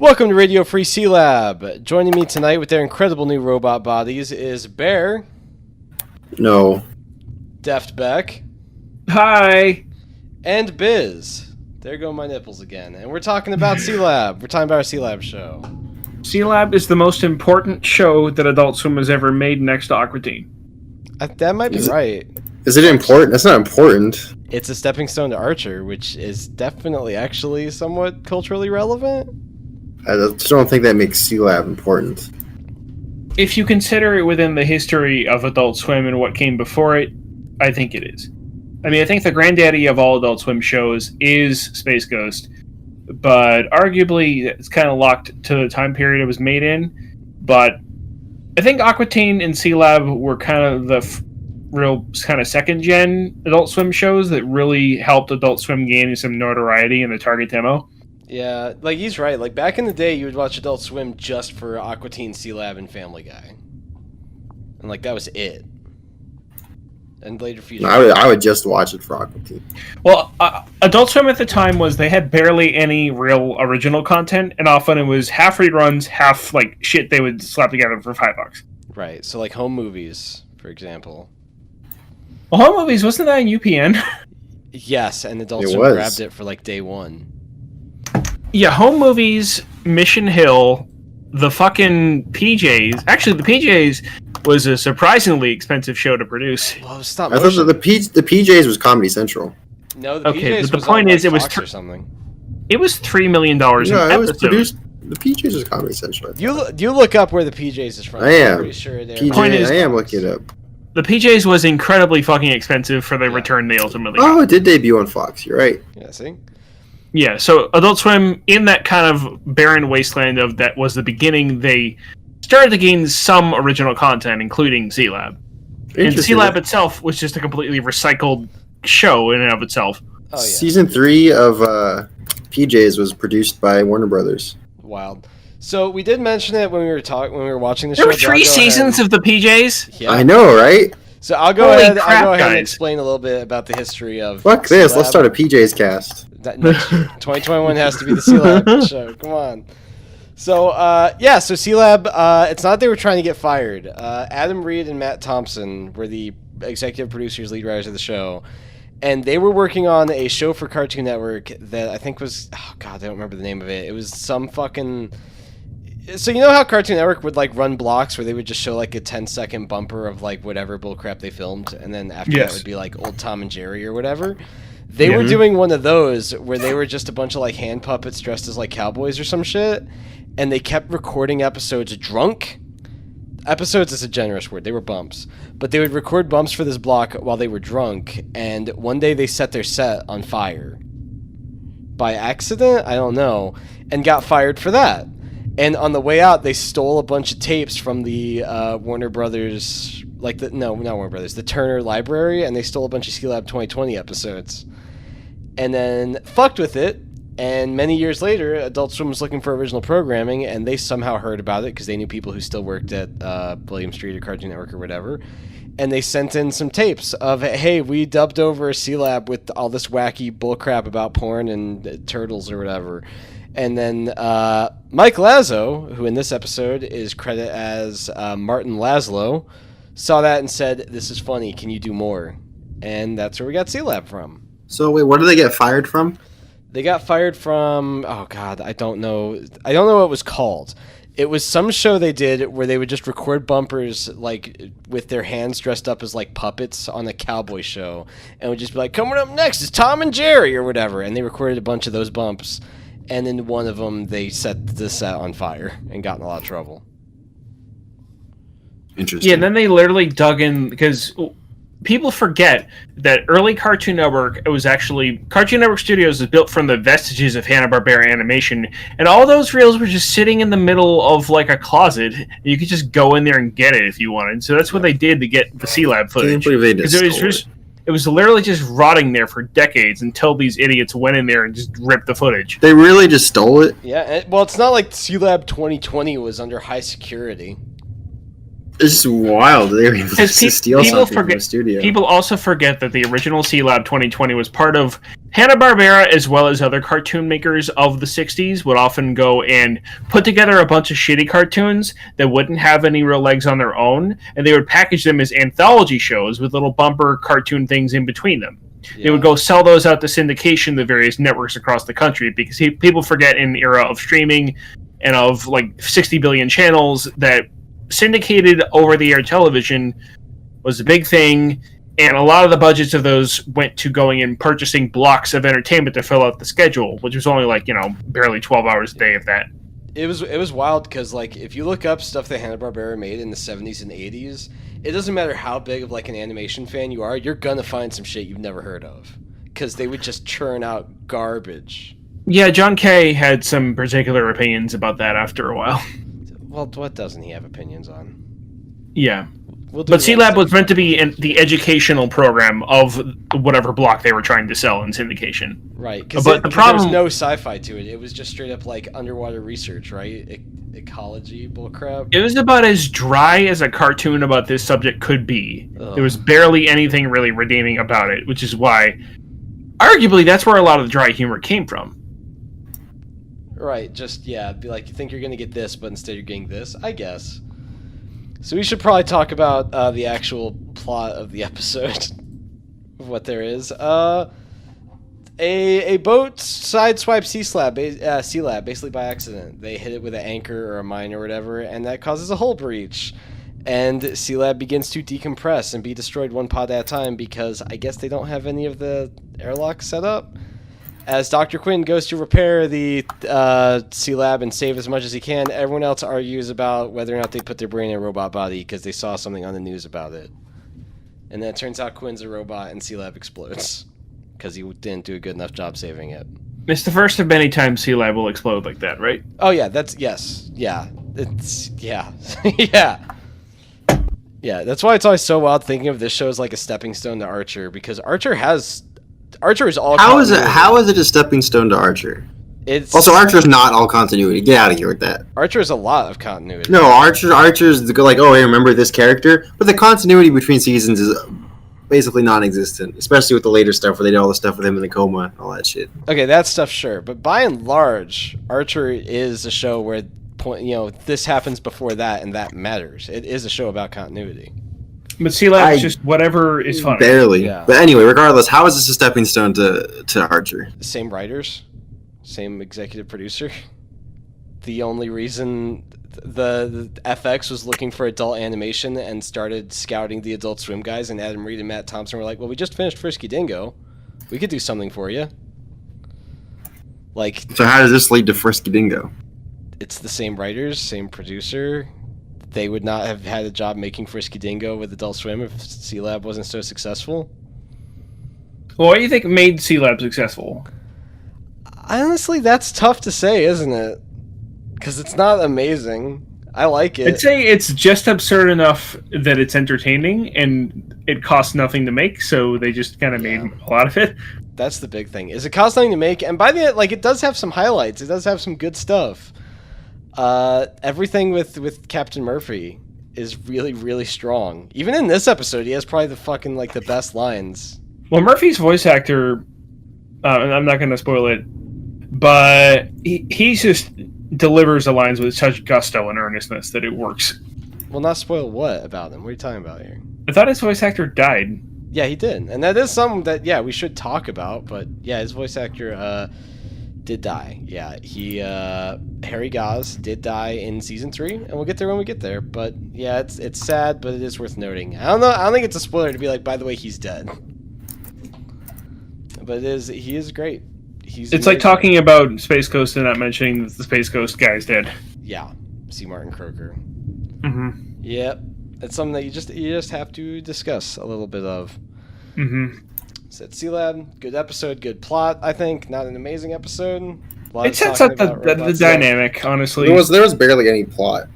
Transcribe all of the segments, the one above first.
Welcome to Radio Free Sealab. Joining me tonight with their incredible new robot bodies is Bear. No. Deftbeck. Hi. And Biz. There go my nipples again. And we're talking about Sealab. We're talking about our Sealab show. Sealab is the most important show that Adult Swim has ever made next to Aqua Teen. That might be right. Is it important? That's not important. It's a stepping stone to Archer, which is definitely actually somewhat culturally relevant. I just don't think that makes Sealab important. If you consider it within the history of Adult Swim and what came before it, I think it is. I mean, I think the granddaddy of all Adult Swim shows is Space Ghost, but arguably it's kind of locked to the time period it was made in. But I think Aqua Teen and Sealab were kind of the real kind of second-gen Adult Swim shows that really helped Adult Swim gain some notoriety in the target demo. Yeah, like he's right. Like back in the day, you would watch Adult Swim just for Aqua Teen, Sealab, and Family Guy, and like that was it. And later future. No, I would just watch it for Aqua Teen. Well, Adult Swim at the time they had barely any real original content, and often it was half reruns, half like shit they would slap together for $5. Right. So like home movies, for example. Well, home movies wasn't that on UPN? Yes, and Adult It Swim was. grabbed it for like day one. Yeah, home movies, Mission Hill, the fucking PJs. Actually, the PJs was a surprisingly expensive show to produce. Well, stop. I thought that the PJs was Comedy Central. No, the Okay, PJs but the was point on, is, like, it was Fox or something. It was $3 million No, an it was episode. produced. The PJs was Comedy Central. You look up where the PJs is from. I am. I'm pretty sure they're Point PJ, is- I am looking it up. The PJs was incredibly fucking expensive for the Yeah. return they ultimately Oh, it did debut on Fox. You're right. Yeah, see? Yeah, so Adult Swim, in that kind of barren wasteland of that was the beginning, they started to gain some original content, including Sealab. And Interesting. Sealab itself was just a completely recycled show in and of itself. Oh, yeah. Season 3 of PJs was produced by Warner Brothers. Wild. So we did mention it when we were watching the show. There were 3 seasons of the PJs? Yeah. I know, right? So I'll go Holy ahead. I'll crap, go ahead and guys. explain a little bit about the history of. Fuck this. Sealab. Let's start a PJs cast. That next year. 2021 has to be the Sealab show. Come on. So so Sealab. It's not they were trying to get fired. Adam Reed and Matt Thompson were the executive producers, lead writers of the show, and they were working on a show for Cartoon Network that I think was I don't remember the name of it. It was some fucking. So you know how Cartoon Network would like run blocks where they would just show like a 10-second bumper of like whatever bullcrap they filmed, and then after that Yes. would be like old Tom and Jerry or whatever. They were doing one of those where they were just a bunch of like hand puppets dressed as like cowboys or some shit, and they kept recording episodes drunk. Episodes is a generous word. They were bumps, but they would record bumps for this block while they were drunk. And one day they set their set on fire by accident. I don't know, and got fired for that. And on the way out, they stole a bunch of tapes from the Warner Brothers, not Warner Brothers, the Turner Library, and they stole a bunch of Sealab 2020 episodes. And then fucked with it, and many years later, Adult Swim was looking for original programming, and they somehow heard about it, because they knew people who still worked at William Street or Cartoon Network or whatever, and they sent in some tapes of, hey, we dubbed over Sealab with all this wacky bullcrap about porn and turtles or whatever. And then Mike Lazo, who in this episode is credited as Martin Laszlo, saw that and said, "This is funny. Can you do more?" And that's where we got Sealab from. So wait, where did they get fired from? They got fired from. Oh God, I don't know. I don't know what it was called. It was some show they did where they would just record bumpers like with their hands dressed up as like puppets on a cowboy show, and would just be like, "Coming up next is Tom and Jerry" or whatever. And they recorded a bunch of those bumps. And in one of them, they set the set on fire and got in a lot of trouble. Interesting. Yeah, and then they literally dug in, because people forget that early Cartoon Network, it was actually, Cartoon Network Studios was built from the vestiges of Hanna-Barbera animation, and all those reels were just sitting in the middle of like a closet, and you could just go in there and get it if you wanted. So that's what they did to get the Sealab footage. Can't believe they just 'Cause stole it. it was literally just rotting there for decades until these idiots went in there and just ripped the footage. They really just stole it? Yeah, well, it's not like Sealab 2020 was under high security. It's just wild. They were able to Because steal something from the studio. People also forget that the original Sealab 2020 was part of Hanna-Barbera, as well as other cartoon makers of the 60s, would often go and put together a bunch of shitty cartoons that wouldn't have any real legs on their own, and they would package them as anthology shows with little bumper cartoon things in between them. Yeah. They would go sell those out to syndication to various networks across the country, because people forget in the era of streaming and of like 60 billion channels that syndicated over-the-air television was a big thing. And a lot of the budgets of those went to going and purchasing blocks of entertainment to fill out the schedule, which was only like, barely 12 hours a day of that. It was wild because, like, if you look up stuff that Hanna-Barbera made in the 70s and 80s, it doesn't matter how big of, like, an animation fan you are, you're gonna find some shit you've never heard of. Because they would just churn out garbage. Yeah, John Kay had some particular opinions about that after a while. Well, what doesn't he have opinions on? Yeah. But Sealab was meant to be the educational program of whatever block they were trying to sell in syndication. Right, because there was no sci-fi to it. It was just straight up like underwater research, right? Ecology bullcrap. It was about as dry as a cartoon about this subject could be. Ugh. There was barely anything really redeeming about it, which is why, arguably, that's where a lot of the dry humor came from. Right, just, be like, you think you're going to get this, but instead you're getting this, I guess. So we should probably talk about the actual plot of the episode, of what there is. A boat sideswipes Sealab basically by accident. They hit it with an anchor or a mine or whatever, and that causes a hull breach. And Sealab begins to decompress and be destroyed one pod at a time because I guess they don't have any of the airlocks set up. As Dr. Quinn goes to repair the Sealab and save as much as he can, everyone else argues about whether or not they put their brain in a robot body because they saw something on the news about it. And then it turns out Quinn's a robot and Sealab explodes because he didn't do a good enough job saving it. It's the first of many times Sealab will explode like that, right? Oh, yeah, yes. Yeah. Yeah. Yeah, that's why it's always so wild thinking of this show as like a stepping stone to Archer, because Archer is all continuity. How is it a stepping stone to Archer? Also, Archer's not all continuity. Get out of here with that. Archer is a lot of continuity. No, Archer's like, oh, I remember this character, but the continuity between seasons is basically non-existent, especially with the later stuff where they did all the stuff with him in the coma and all that shit. Okay, that stuff, sure, but by and large, Archer is a show where this happens before that, and that matters. It is a show about continuity. But Sealab is just whatever is funny. Barely. Yeah. But anyway, regardless, how is this a stepping stone to Archer? Same writers, same executive producer. The only reason the FX was looking for adult animation and started scouting the Adult Swim guys, and Adam Reed and Matt Thompson were like, well, we just finished Frisky Dingo. We could do something for you. So how does this lead to Frisky Dingo? It's the same writers, same producer. They would not have had a job making Frisky Dingo with Adult Swim if Sealab wasn't so successful. Well, what do you think made Sealab successful? Honestly, that's tough to say, isn't it? Because it's not amazing. I like it. I'd say it's just absurd enough that it's entertaining, and it costs nothing to make, so they just kind of made a lot of it. That's the big thing. Is it costs nothing to make? And by the end, it does have some highlights. It does have some good stuff. Everything with Captain Murphy is really, really strong. Even in this episode, he has probably the best lines. Well, Murphy's voice actor, I'm not going to spoil it, but he just delivers the lines with such gusto and earnestness that it works. Well, not spoil what about him? What are you talking about here? I thought his voice actor died. Yeah, he did. And that is something that, we should talk about, but yeah, his voice actor, did die. Yeah, Harry Goss did die in season 3, and we'll get there when we get there. But yeah, it's sad, but it is worth noting. I don't think it's a spoiler to be like, by the way, he's dead. But he is great. It's like talking about Space Ghost and not mentioning that the Space Ghost guy is dead. Yeah, C. Martin Croker. Mm-hmm. Yep, it's something that you just have to discuss a little bit of. Mm-hmm. Said Sealab, good episode, good plot. I think not an amazing episode. It sets up the dynamic. Honestly, there was barely any plot.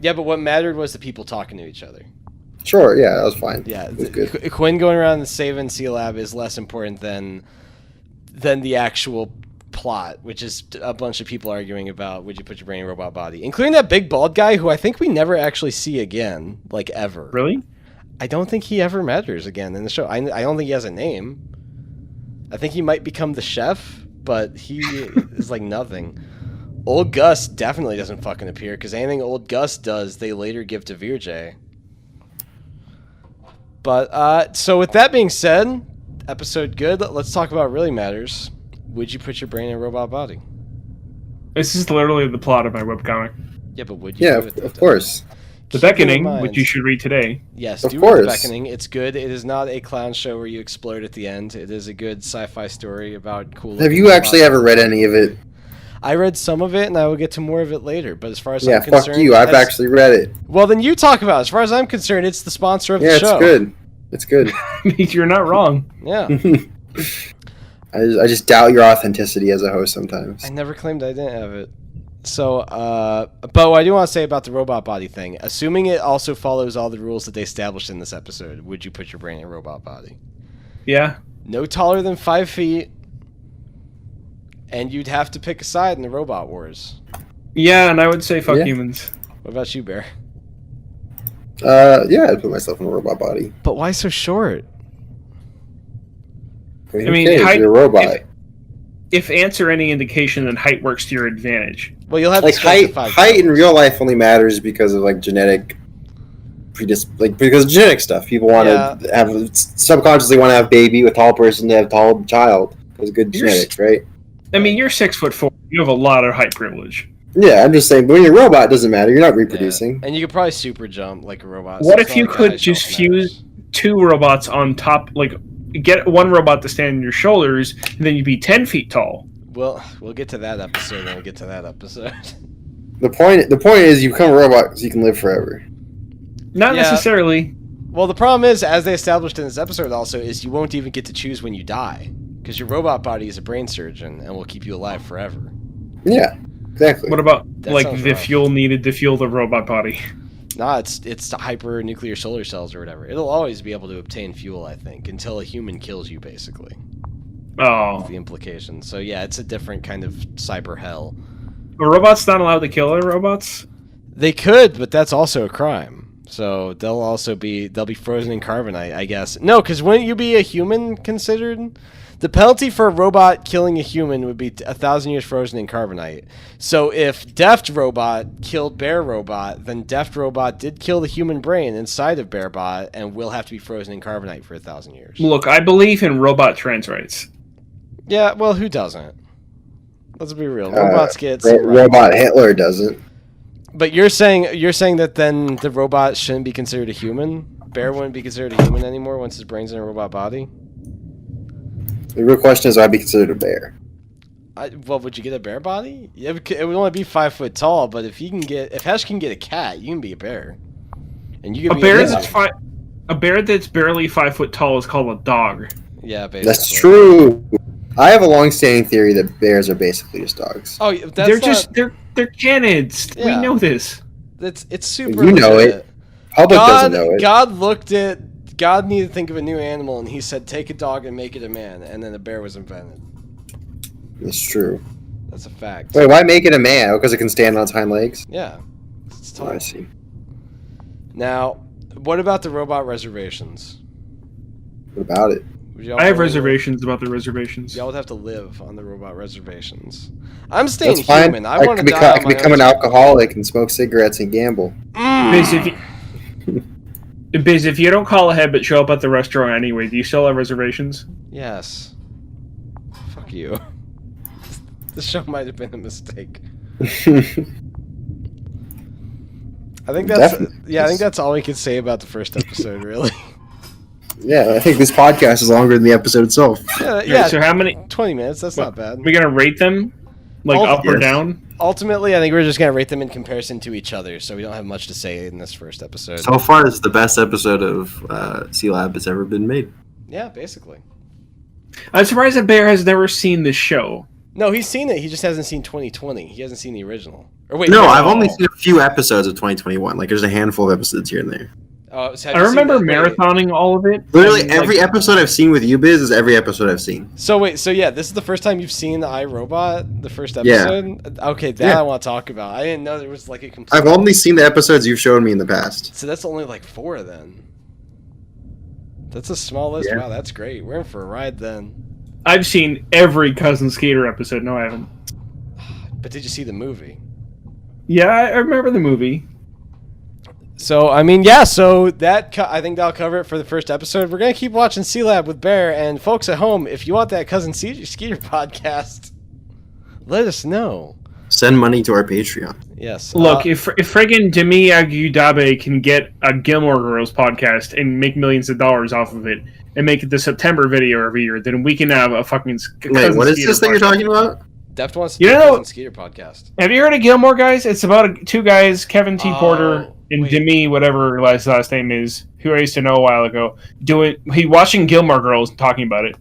Yeah, but what mattered was the people talking to each other. Sure, yeah, that was fine. Yeah, Quinn going around and saving Sealab is less important than the actual plot, which is a bunch of people arguing about would you put your brain in a robot body, including that big bald guy who I think we never actually see again, ever. Really? I don't think he ever matters again in the show. I don't think he has a name. I think he might become the chef, but he is like nothing. Old Gus definitely doesn't fucking appear, because anything Old Gus does, they later give to Virjay. But, so with that being said, episode good, let's talk about what really matters. Would you put your brain in a robot body? This is literally the plot of my webcomic. Yeah, but would you Yeah, do it? of course. The Keep in Beckoning, mind- which you should read today. Yes, Of do read course. The Beckoning. It's good. It is not a clown show where you explode at the end. It is a good sci-fi story about cool. Have you actually ever read any of it? I read some of it, and I will get to more of it later. But as far as Yeah, I'm concerned, fuck you. I've actually read it. Well, then you talk about it. As far as I'm concerned, it's the sponsor of Yeah, the it's show. good. It's good. You're not wrong. Yeah, I just doubt your authenticity as a host sometimes. I never claimed I didn't have it. So, but what I do want to say about the robot body thing, assuming it also follows all the rules that they established in this episode, would you put your brain in a robot body? Yeah. No taller than 5 feet, and you'd have to pick a side in the robot wars. Yeah, and I would say fuck Yeah. humans. What about you, Bear? Yeah, I'd put myself in a robot body. But why so short? I I mean, cares? height- You're a robot. If ants are any indication, then height works to your advantage. Well, you'll have Like to spend height, 5 height in seconds. real life only matters because of like genetic because of genetic stuff. People want to have subconsciously want to have baby with tall person to have tall child. Because good You're genetics, right? I mean, you're 6'4". You have a lot of height privilege. Yeah, I'm just saying. But when you're a robot, it doesn't matter. You're not reproducing. And you could probably super jump like a robot. What it's if not you like a could high just jump fuse matters. 2 robots on top, like get one robot to stand on your shoulders, and then you'd be 10 feet tall. Well, we'll get to that episode when we get to that episode. The point is, you become a robot so you can live forever. Not Yeah. necessarily. Well, the problem is, as they established in this episode also, is you won't even get to choose when you die. Because your robot body is a brain surgeon and will keep you alive forever. Yeah, exactly. What about That like sounds the rough. fuel needed to fuel the robot body? Nah, it's the hyper nuclear solar cells or whatever. It'll always be able to obtain fuel, I think, until a human kills you, basically. Oh, The implication. So yeah, it's a different kind of cyber hell. are robots not allowed to kill other robots? They could, but that's also a crime. So they'll be frozen in carbonite, I guess. No, because wouldn't you be a human considered? The penalty for a robot killing a human would be 1,000 years frozen in carbonite. So if Deft Robot killed Bear Robot, then Deft Robot did kill the human brain inside of Bear Bot and will have to be frozen in carbonite for 1,000 years. Look, I believe in robot trans rights. Yeah, well, who doesn't? Let's be real. Robots get some rights. Robot Hitler doesn't. But you're saying that then the robot shouldn't be considered a human? Bear wouldn't be considered a human anymore once his brain's in a robot body? The real question is, would I be considered a bear? Well, would you get a bear body? It would only be 5 foot tall, but if Hesh can get a cat, you can be a bear, and you A can be bear lizard. a bear that's barely 5 foot tall is called a dog. Yeah, basically. That's true. I have a long-standing theory that bears are basically just dogs. Oh, that's They're not, just they're canids. We Yeah. know this. it's super. You know legit. it. Public doesn't know it. God needed to think of a new animal, and he said, "Take a dog and make it a man," and then a bear was invented. It's true. That's a fact. Wait, why make it a man? Because it can stand on its hind legs? Yeah, it's Oh, tall. I see. Now, what about the robot reservations? What about it? Would y'all I have go- reservations about the reservations. Y'all would have to live on the robot reservations. I'm staying That's fine. human. I want to die. I on could my become own an terms. alcoholic and smoke cigarettes and gamble. Biz, if you don't call ahead but show up at the restaurant anyway, do you still have reservations? Yes. Fuck you. The show might have been a mistake. I think that's Definitely. I think that's all we could say about the first episode, really. Yeah, I think this podcast is longer than the episode itself. yeah. So how many? 20 minutes. That's What? not bad. Are we gonna rate them, like All- up or Yes. down? Ultimately, I think we're just gonna rate them in comparison to each other, so we don't have much to say in this first episode. So far, it's the best episode of Sealab that's ever been made. Yeah, basically. I'm surprised that Bear has never seen this show. No, he's seen it. He just hasn't seen 2020. He hasn't seen the original. Or wait, No, I've only seen a few episodes of 2021. Like, there's a handful of episodes here and there. Oh, so have I you seen remember that- wait. marathoning all of it. Literally, and, every episode I've seen with you, Biz, is every episode I've seen. So wait, so yeah, this is the first time you've seen iRobot, the first Yeah. episode. Okay, that Yeah. I want to talk about. I didn't know there was like a complete. I've only seen the episodes you've shown me in the past. So that's only like 4 then. That's a small list. Yeah. Wow, that's great. We're in for a ride then. I've seen every Cousin Skater episode. No, I haven't. But did you see the movie? Yeah, I remember the movie. So, I mean, yeah, so I think that'll cover it for the first episode. We're going to keep watching Sealab with Bear, and folks at home, if you want that Cousin Skeeter podcast, let us know. Send money to our Patreon. Yes. Look, if friggin' Demi Agudabe can get a Gilmore Girls podcast and make millions of dollars off of it, and make it the September video every year, then we can have a fucking Wait, what is this that you're talking about? Deft wants to do a Cousin Skeeter podcast. Have you heard of Gilmore Guys? It's about two guys, Kevin T. Porter and Demi, whatever his last name is, who I used to know a while ago, watching Gilmore Girls and talking about it.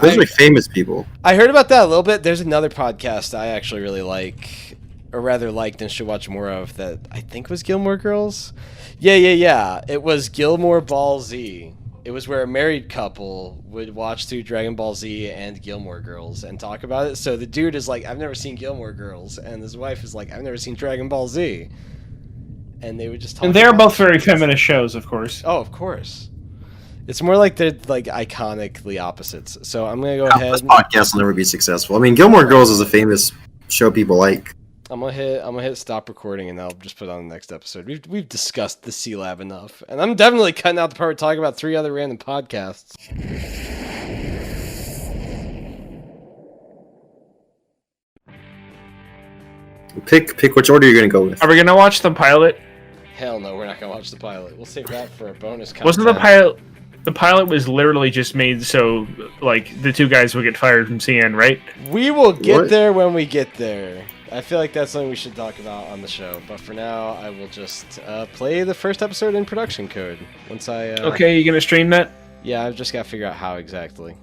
Those are famous people. I heard about that a little bit. There's another podcast I actually really like, or rather liked and should watch more of, that I think was Gilmore Girls. Yeah. It was Gilmore Ball Z. It was where a married couple would watch through Dragon Ball Z and Gilmore Girls and talk about it. So the dude is like, I've never seen Gilmore Girls, and his wife is like, I've never seen Dragon Ball Z. And they would just talk. And they're both very feminist shows, of course. Oh, of course. It's more like they're like iconically opposites. So I'm gonna go ahead. This podcast will never be successful. I mean, Gilmore Girls is a famous show people like. I'm gonna hit stop recording, and I'll just put it on the next episode. We've discussed the Sealab enough, and I'm definitely cutting out the part talking about 3 other random podcasts. Pick which order you're gonna go with. Are we gonna watch the pilot? Hell no, we're not gonna watch the pilot. We'll save that for a bonus content. Wasn't the pilot? The pilot was literally just made so like the two guys would get fired from CN, right? We will get there when we get there. I feel like that's something we should talk about on the show. But for now, I will just play the first episode in production code. Okay, you gonna stream that? Yeah, I've just got to figure out how exactly.